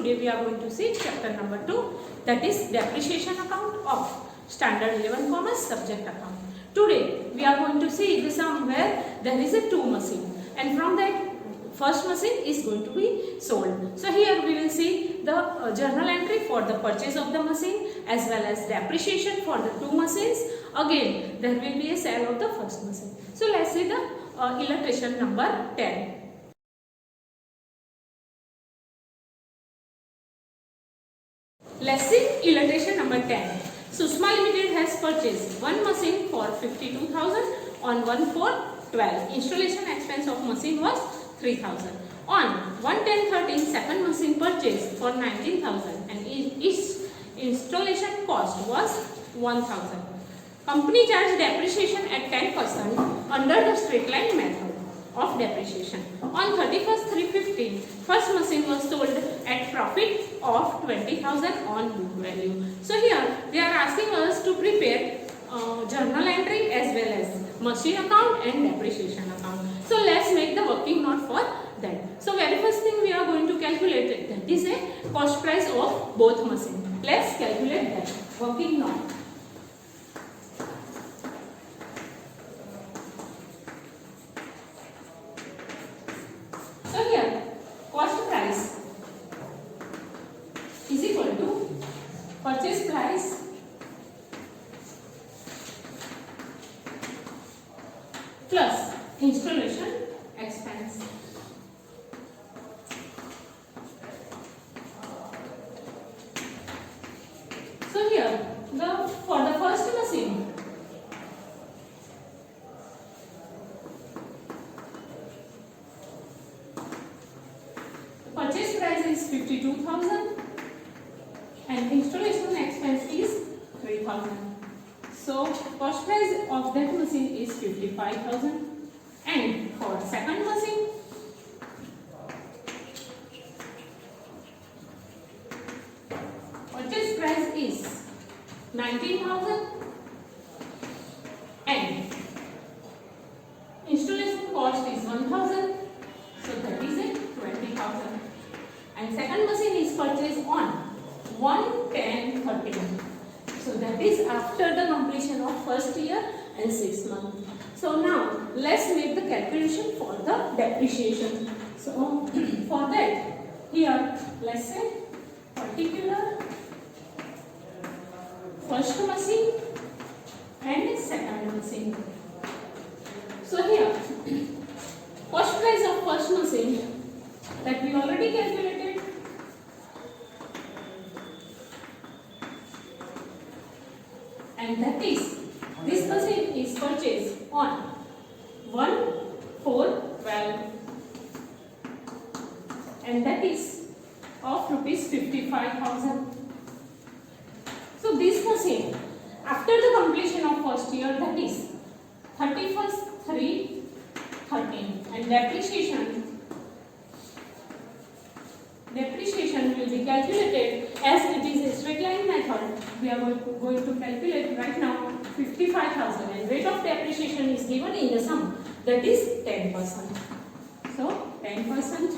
Today we are going to see chapter number 2, that is depreciation account of standard 11 commerce subject account. Today we are going to see the sum where there is a 2 machine and from that first machine is going to be sold. So here we will see the journal entry for the purchase of the machine as well as depreciation for the 2 machines. Again there will be a sale of the first machine. So let's see the illustration number 10. Let's see illustration number 10. Susma Limited has purchased one machine for 52,000 on 1/4/12. Installation expense of machine was 3,000. On 1/10/13, second machine purchased for 19,000 and its installation cost was 1,000. Company charged depreciation at 10% under the straight line method of depreciation. On 31st/3/15, first machine was sold at profit of 20,000 on book value. So here they are asking us to prepare journal entry as well as machine account and depreciation account. So let's make the working note for that. So very first thing we are going to calculate it, that is a cost price of both machine. Let's calculate that working note. So here cost price is equal to purchase price plus installation expense. So here for the first machine purchase price is 52,000 and installation expense is 3,000. So cost price of that machine is 55,000 and for second machine purchase price is 19,000 and installation cost is 1,000, so that is it 20,000 and second machine is purchased on 1/10/13. So that is after the completion of first year and 6 months. So now let's make the calculation for the depreciation. So for that here let's say particular first machine and second machine. So here cost price of first machine that we already calculated, and that is this machine is purchased on 1/4/12 and that is of rupees 55,000. So this machine after the completion of first year, that is 31st/3/13 and depreciation will be calculated as it is a straight line method. We are going to calculate right now 55,000 and rate of depreciation is given in the sum, that is 10%. So 10%.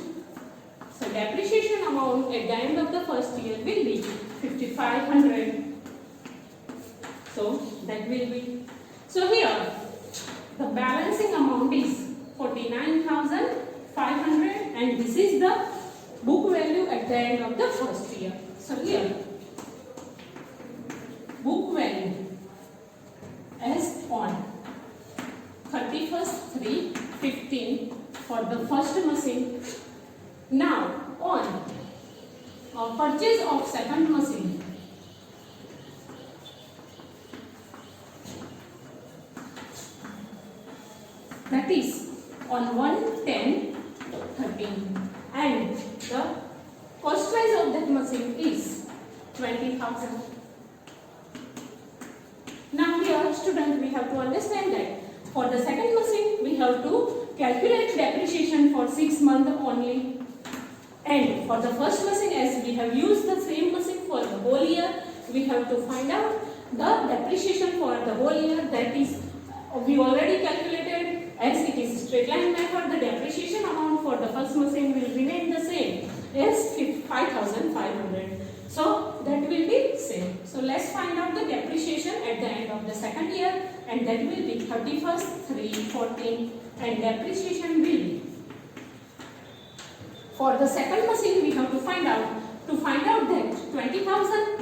So depreciation amount at the end of the first year will be 5,500. So that will be. So here the balancing amount is 49,500 and this is the book value at the end of the first year. So here book value as on 31st/3/15 for the first machine. Now on purchase of second machine, that is on 1/10/13 and the cost price of that machine is 20,000. Now here student, we have to understand that for the second machine we have to calculate depreciation for 6 months only, and for the first machine as we have used the same machine for the whole year, we have to find out the depreciation for the whole year. That is we already calculated as it is straight line method. The depreciation amount for the first machine will remain the same as 5,500. So let's find out the depreciation at the end of the second year, and that will be 31st 3/14, and depreciation will be, for the second machine we have to find out that 20,000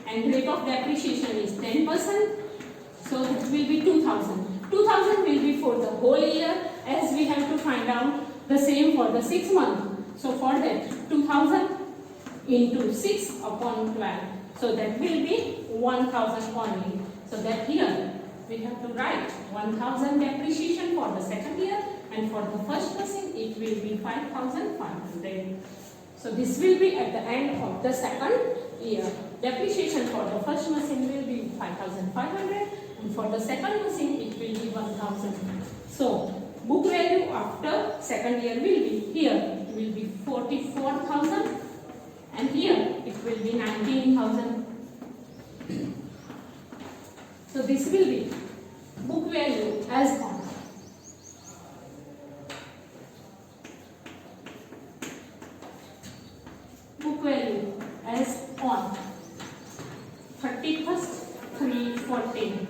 and rate of depreciation is 10%, so it will be 2,000. 2,000 will be for the whole year, as we have to find out the same for the 6 months. So for that 2,000 into 6 upon 12, so that will be 1,000 only. So that here we have to write 1,000 depreciation for the second year, and for the first machine it will be 5,500. So this will be at the end of the second year. Depreciation for the first machine will be 5,500, and for the second machine it will be 1,000. So book value after second year will be, here it will be 44,000, and here it will be 19,000. So this will be book value as on book value as on 31st 3/14.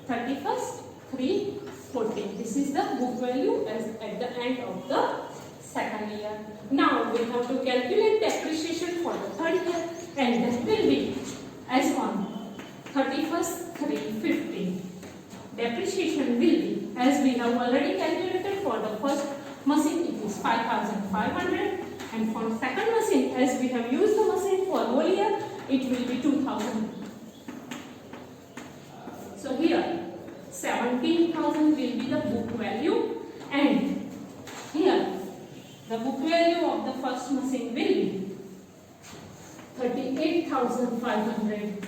31st 3/14. This is the book value as at the end of the second year. Now we have to calculate depreciation for the third year, and that will be as on 31st 3/15. Depreciation will be, as we have already calculated for the first machine, it is 5,500, and for second machine, as we have used the machine for whole year, it will be 2,000. So here 17,000 will be the book value, and here the book value of the first machine will be 38,500.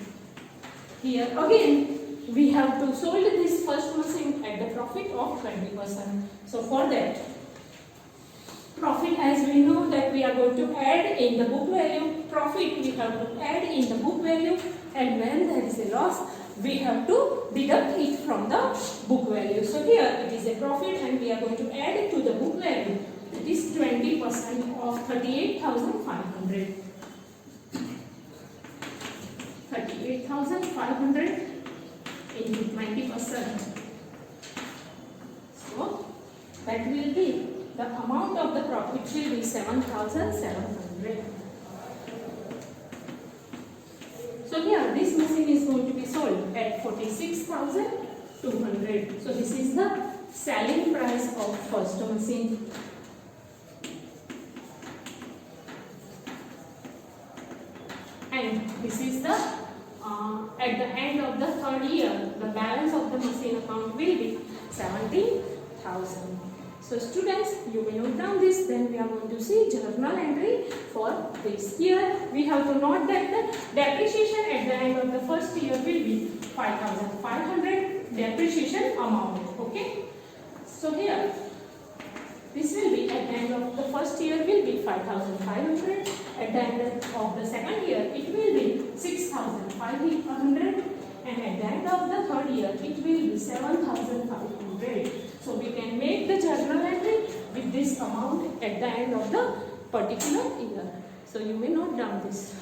Here again we have to sold this first machine at the profit of 20%. So for that profit, as we know that we are going to add in the book value, profit we have to add in the book value, and when there is a loss we have to deduct it from the book value. So here it is a profit, and we are going to add it to the book value. It is 20% of 38,500. 38,500 into 20%. So that will be, the amount of the profit will be 7,700. So here this machine is going to be sold at 46,200. So this is the selling price of first machine. And this is the at the end of the third year, the balance of the machine account will be 70,000. So students, you may note down this. Then we are going to see journal entry for this year. We have to note that the depreciation at the end of the first year will be 5,500 depreciation amount. Okay. So here this will be at the end of the first year will be 5,500. At the end of the second year it will be 6,500, and at the end of the third year it will be 7,500. So we can make the journal entry with this amount at the end of the particular year. So you may note down this.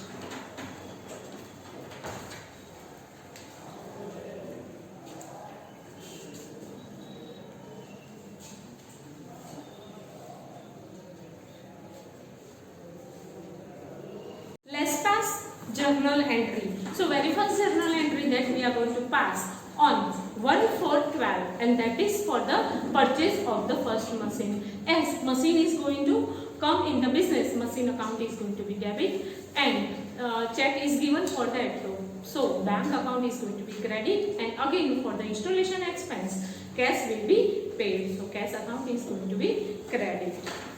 Let's pass journal entry. So very first journal entry that we are going to pass on 1/4/12, and that is for the purchase of the first machine. As machine is going to come in the business, machine account is going to be debit, and check is given for that. So bank account is going to be credit, and again for the installation expense, cash will be paid. So cash account is going to be credit.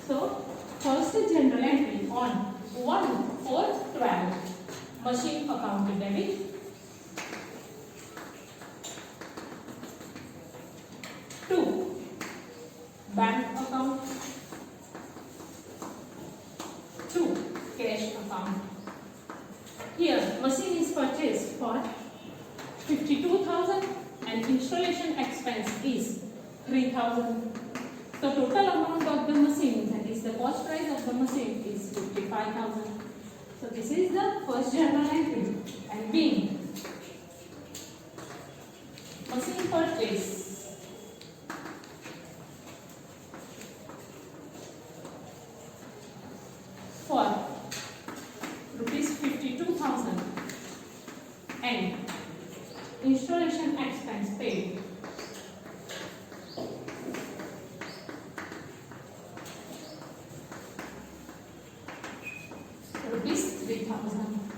So first general entry on 1/4/12, machine account debit. 2, bank account. 2, cash account. Here machine is purchased for 52,000 and installation expense is 3,000. So total amount of the machine, that is the cost price of the machine, is 55,000. So this is the first journal entry, and being machine purchase for rupees 52,000 and installation expense paid rupees 3,000.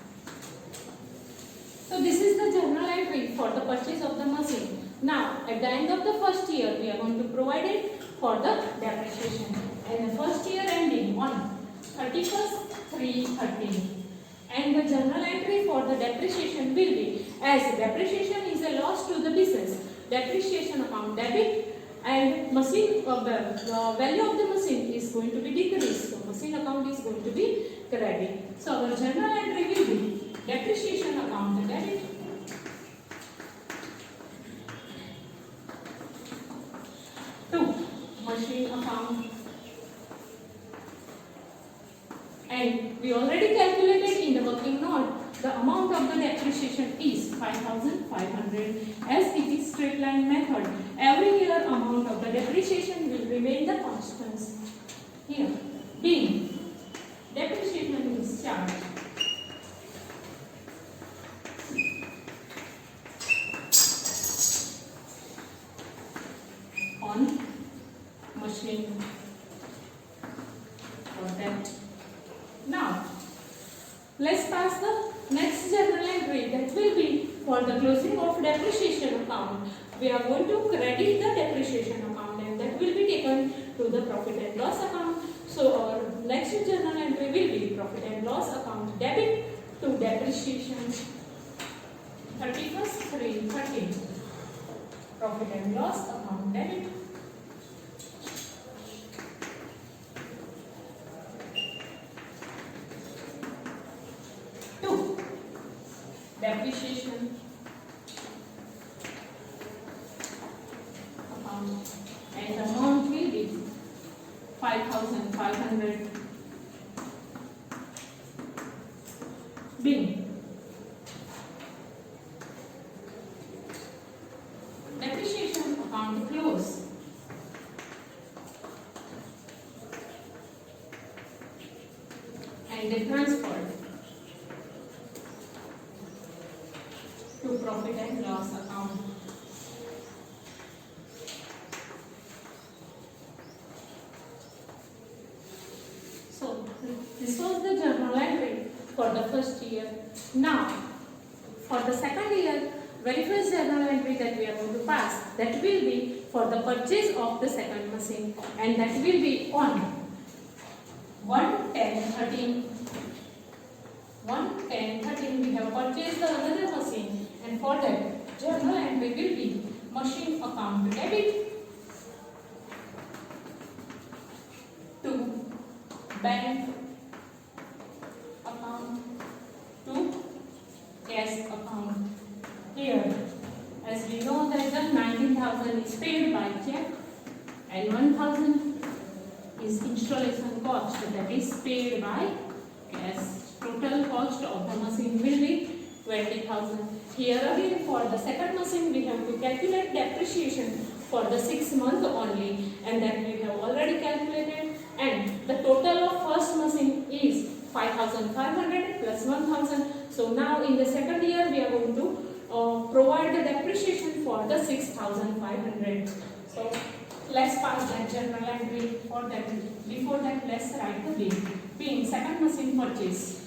So this is the journal entry for the purchase of the machine. Now at the end of the first year we are going to provide it for the depreciation, and the first year ending on 31st 3/13. And the journal entry for the depreciation will be, as depreciation is a loss to the business, depreciation account debit, and machine the value of the machine is going to be decreased, so machine account is going to be credit. So our journal entry will be depreciation account debit, to machine account, and we already calculated in the working note the amount of the depreciation is 5,500. As it is straight line method, every year amount of the depreciation will remain the constants. Here, being depreciation is charged on machine for that. Now, let's pass the next journal entry, that will be for the closing of depreciation account. We are going to credit the depreciation account, and that will be taken to the profit and loss account. So our next journal entry will be profit and loss account debit to depreciation 31st 3/13. Profit and loss account debit to depreciation account, and the amount will be 5,500. Being depreciation account close and then transferred to profit and loss account. So this was the journal entry for the first year. Now for the second year, very first journal entry that we are going to pass, that will be for the purchase of the second machine, and that will be on 1/10/13. 1/10/13 we have purchased the another machine, and for that journal entry will be machine account debit to bank account to cash account. Here, as we know that the 19,000 is paid by check and 1,000 is installation cost, that is paid by cash. Total cost of the machine will be 20,000. Here again for the second machine we have to calculate depreciation for the 6 months only, and that we have already calculated, and the total of first machine is 5,500 plus 1,000. So now in the second year we are going to provide the depreciation for the 6,500. So let's pass that journal entry for that. Before that, let's write the bill. Being second machine purchase.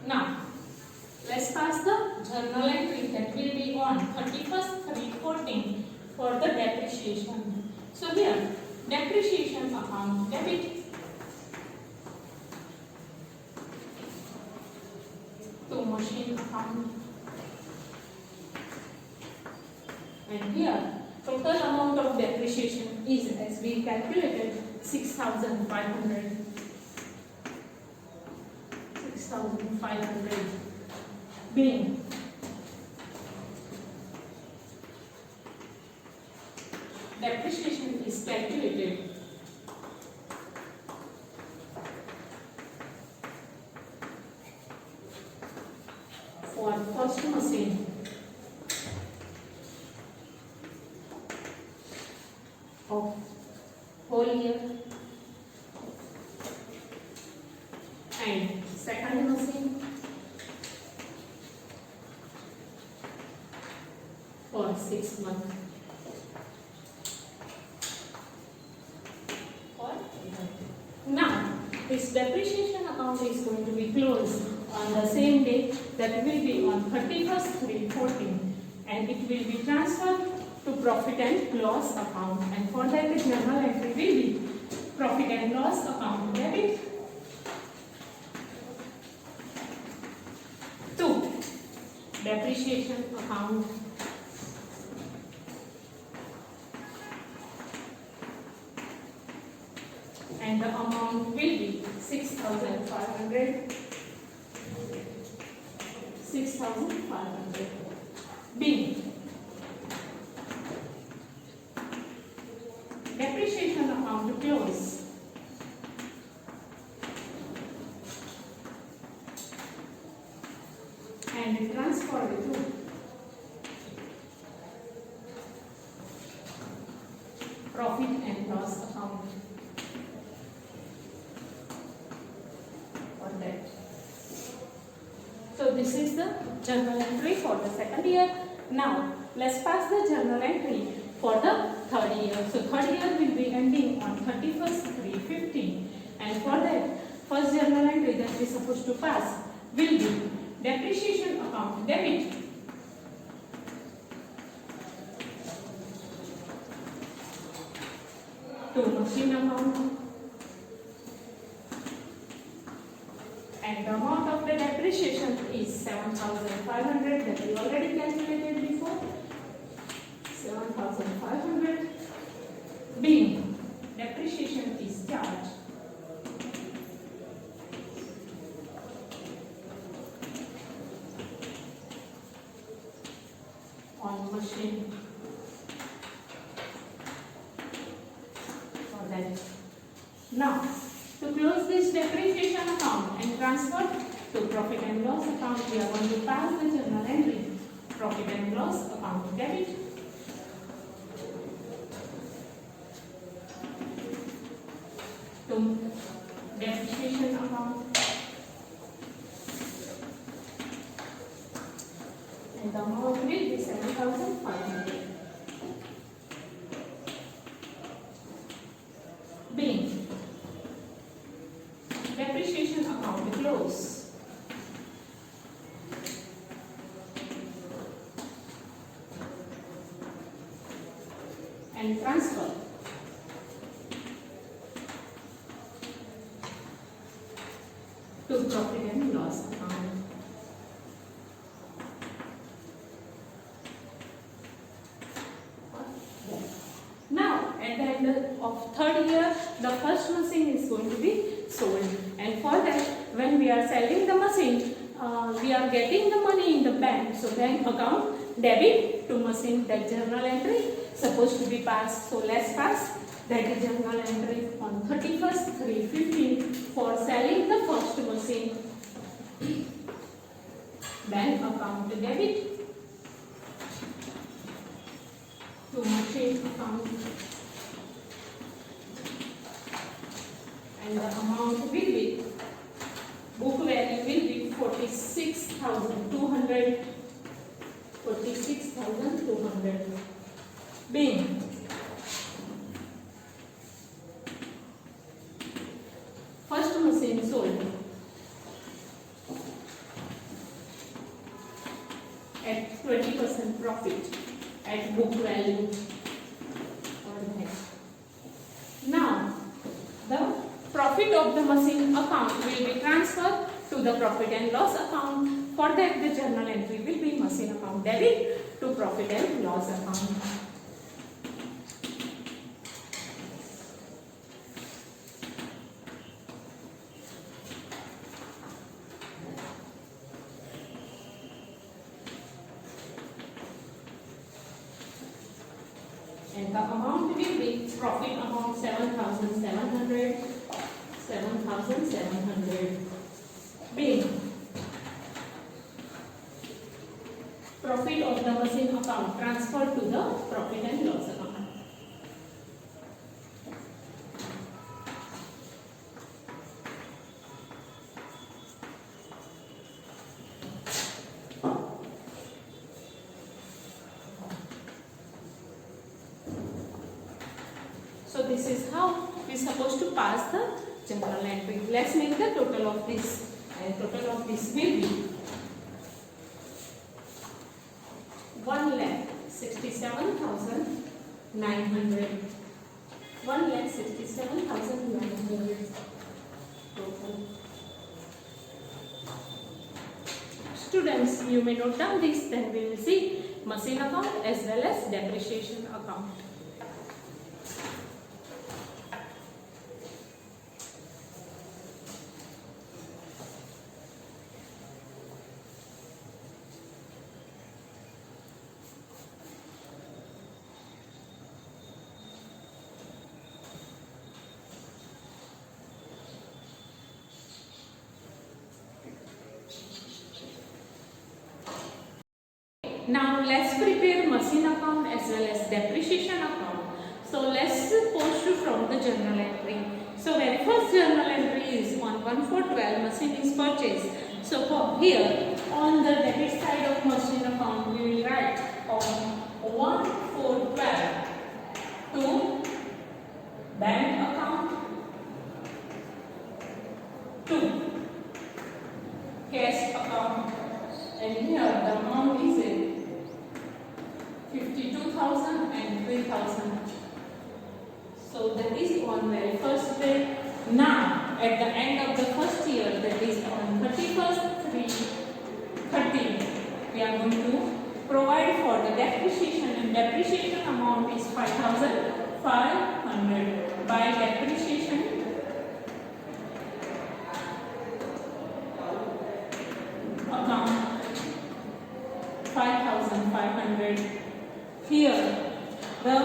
Now let's pass the journal entry that will be on 31st 3/14 for the depreciation. So here, depreciation account debit to machine account, and here total amount of depreciation is, as we calculated, 6,500. 6,500 being depreciation is calculated for first machine of whole year and second machine for 6 months. Now, this depreciation account is going to be closed on the same day, that will be on 31st 3/14, and it will be transferred to profit and loss account, and for that the journal entry will be profit and loss account debit to depreciation account and the amount will be 6,500. 6,500 being depreciation account close and transferred to profit and loss account. So this is the journal entry for the second year. Now let's pass the journal entry for the third year. So third year will be ending on 31st 3/15, and for that first journal entry that we are supposed to pass will be depreciation account debit to machine account, and the amount of the depreciation is 7,500 that we already calculated before. 7,500 being depreciation is charged on machine for that. Now, to close this depreciation account and transfer to profit and loss account, we are going to pass the journal entry profit and loss account debit to depreciation account, and the amount will be 7,500 being depreciation account close and transfer to profit and loss account. Now at the end of third year, the first machine is going to be sold, and for that when we are selling the machine, we are getting the money in the bank, so bank account debit to machine. That journal entry supposed to be passed, so let's pass that journal entry on 31st 3/15 for selling the first machine. Bank account debit to machine account, and the amount will be, book value will be 46,200. 46,200 being first machine sold at 20% profit at book value. Now the profit of the machine account will be transferred to the profit and loss account. For that the journal entry will be machine account debit to profit and loss account. and the amount will be profit amount 7,700. 7,700 being profit of the machine account transferred to the profit and loss account. So this is how we are supposed to pass the journal entry. Let's make the total of this, and total of this will be 1,67,900. 1,67,900 total. Students, you may note down this, then we will see machine account as well as depreciation account. Now let's prepare machine account as well as depreciation account. So let's post from the journal entry. So very first journal entry is on 1/4/12 machine is purchased. So for here on the debit side of machine account we will write on 1/4/12 to bank account, to cash account, and here the amount is 52,000 and 3,000. So that is on very first day. Now at the end of the first year, that is on 31st 3/30, we are going to provide for the depreciation, and depreciation amount is 5,500 by depreciation account 5,500. Here the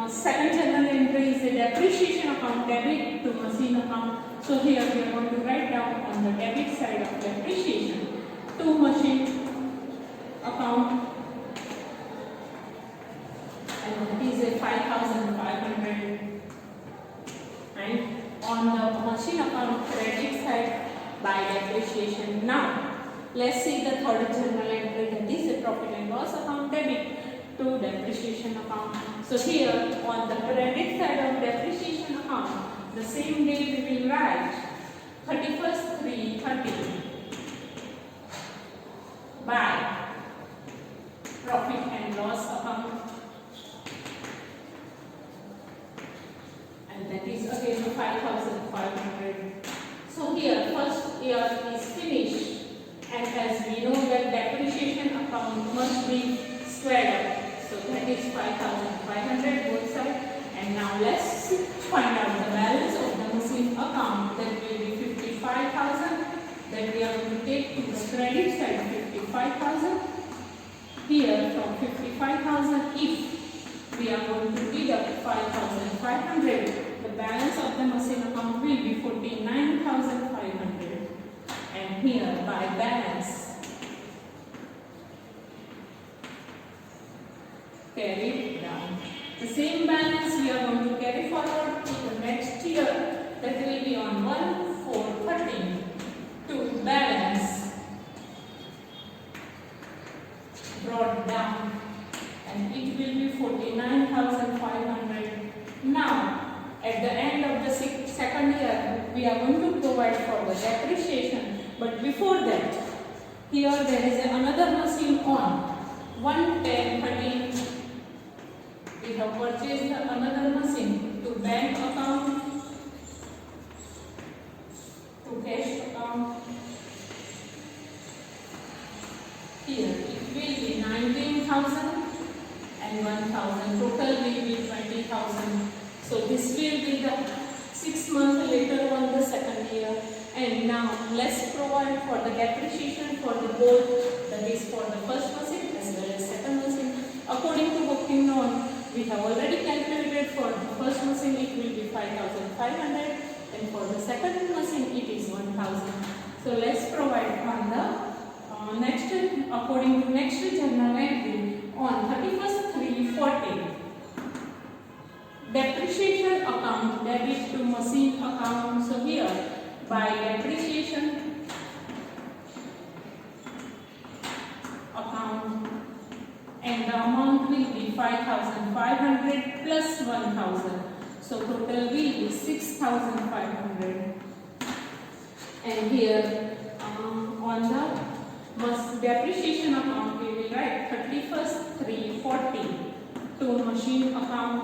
second journal entry is a depreciation account debit to machine account. So here we are going to write down on the debit side of depreciation to machine account, and it is a 5,500, and on the machine account credit side by depreciation. Now let's see the third journal entry, that is a profit and loss account debit to depreciation account. So here on the credit side of depreciation account, the same day we will write 31st 3/30 by profit and loss account, and that is again 5,500. So here first year is finished, and as we know that depreciation account must be squared up. So that is 5,500 both sides. And now let's find out the balance of the machine account. That will be 55,000. That we are going to take to the credit side 55,000. Here from 55,000, if we are going to deduct 5,500, the balance of the machine account will be 49,500. And here by balance carried down. The same balance we are going to carry forward to the next year, that will be on 1/4/13 to balance brought down, and it will be 49,500. Now at the end of the second year we are going to provide for the depreciation, but before that here there is another machine on 1/10/13. We have purchased another machine to bank account, to cash account. Here it will be 19,000 and 1,000. Total will be 20,000. So this will be the 6 months later on the second year. And now let's provide for the depreciation for the both, that is for the first machine as well as second machine. According to working on we have already calculated. For the first machine it will be 5,500 and for the second machine it is 1,000. So let's provide on the next, according to next journal entry on 31st/3/14. Depreciation account debit to machine account. So here by depreciation account, and the amount will be 5,500 plus 1,000. So total will be 6,500. And here on the depreciation account we will write 31st/3/14 to machine account,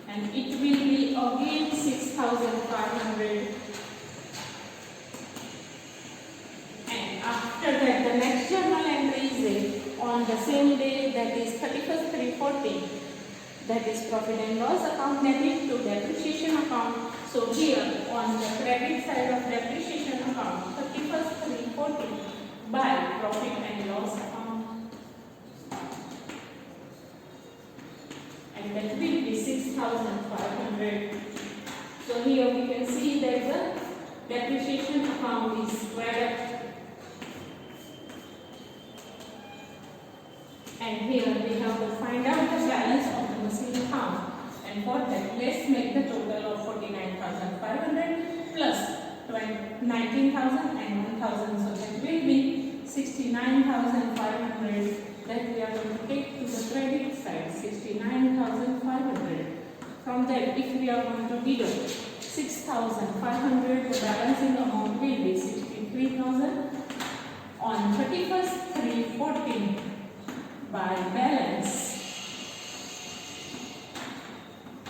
and it will be again 6,500. And after that the next journal entry is on the same day, that is 31st/3/14, that is profit and loss account debit to depreciation account. So here on the credit side of depreciation account 31st/3/14 by profit and loss account, and that will be 6,500. So here we can see that the depreciation account is squared up. And here we have to find out the balance of the machine account, and for that let's make the total of 49,500 plus 19,000 and 1,000. So that will be 69,500 that we are going to take to the credit side. 69,500. From that, if we are going to deduct 6,500, the balancing amount will be 63,000 on 31st/3/14 by balance.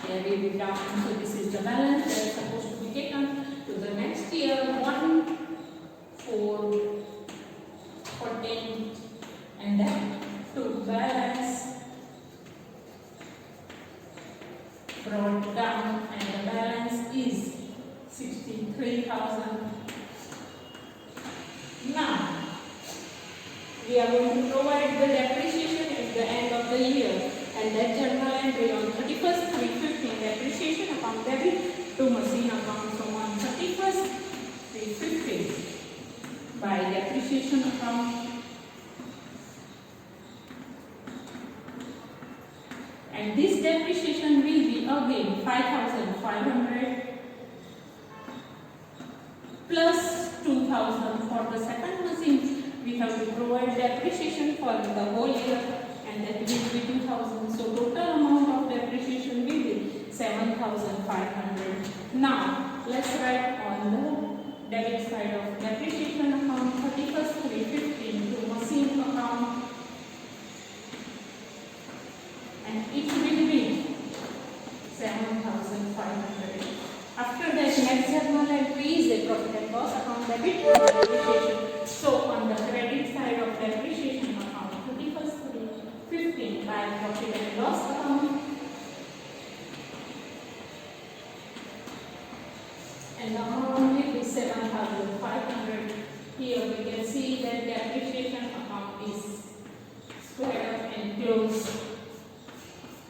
Here we will down. So this is the balance that is supposed to be taken to the next year. 1, 4, 14, and then to balance brought down, and the balance is 63,000. Now we are going to provide the depreciation at the end of the year, and that journal entry on 31st/3/15 depreciation account debit to machine account. So on 31st/3/15 by depreciation account, and this depreciation will be again 5,500 plus 2,000 for the second machine. We have to provide depreciation for the whole year, and that will be 2,000. So total amount of depreciation will be 7,500. Now let's write on the debit side of depreciation account 31st/3/15 to machine account, and it will be 7,500. After that, next journal entry is a profit and loss account debit to depreciation. So on the credit side of depreciation account 31st/3/15 by profit and loss account, and the amount will be 7,500. Here we can see that depreciation account is squared up and closed.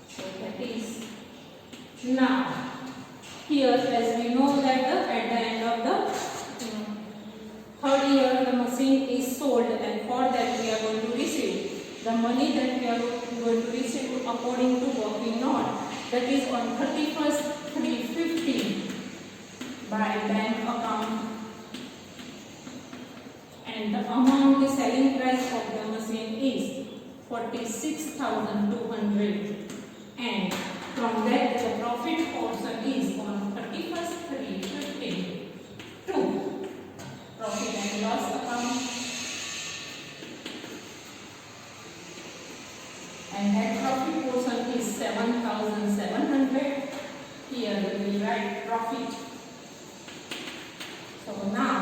So that is now here, as we know that at the end of the third year the machine is sold, and for that we are going to receive the money that we are going to receive according to working note, that is on 31st/3/15 by bank account, and the amount, the selling price of the machine is 46,200, and from that the profit portion is on 31st/3/15 to profit and loss account, and that profit portion is 7,700. Here we will write profit. So now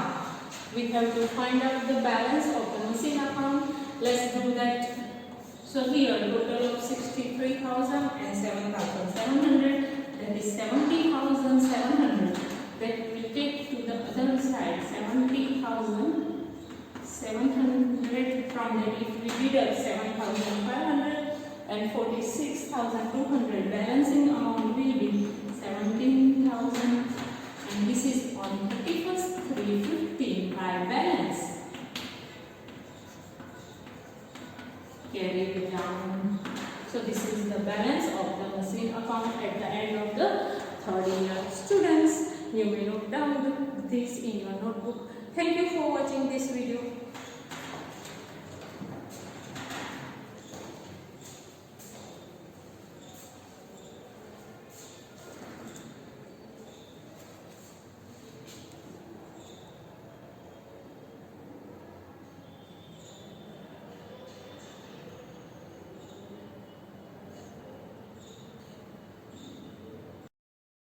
we have to find out the balance of the machine account. Let's do that. So here total of 63,000 and 7,700, that is 70,700. That we take to the other side, 70,700. From that if we deduct 7,500, and and 46,200. Balancing amount will be 17,000, and this is on 31st 3/15 by balance. Carry it down. So this is the balance of the machine account at the end of the third year. Students, you may note down this in your notebook. Thank you for watching this video.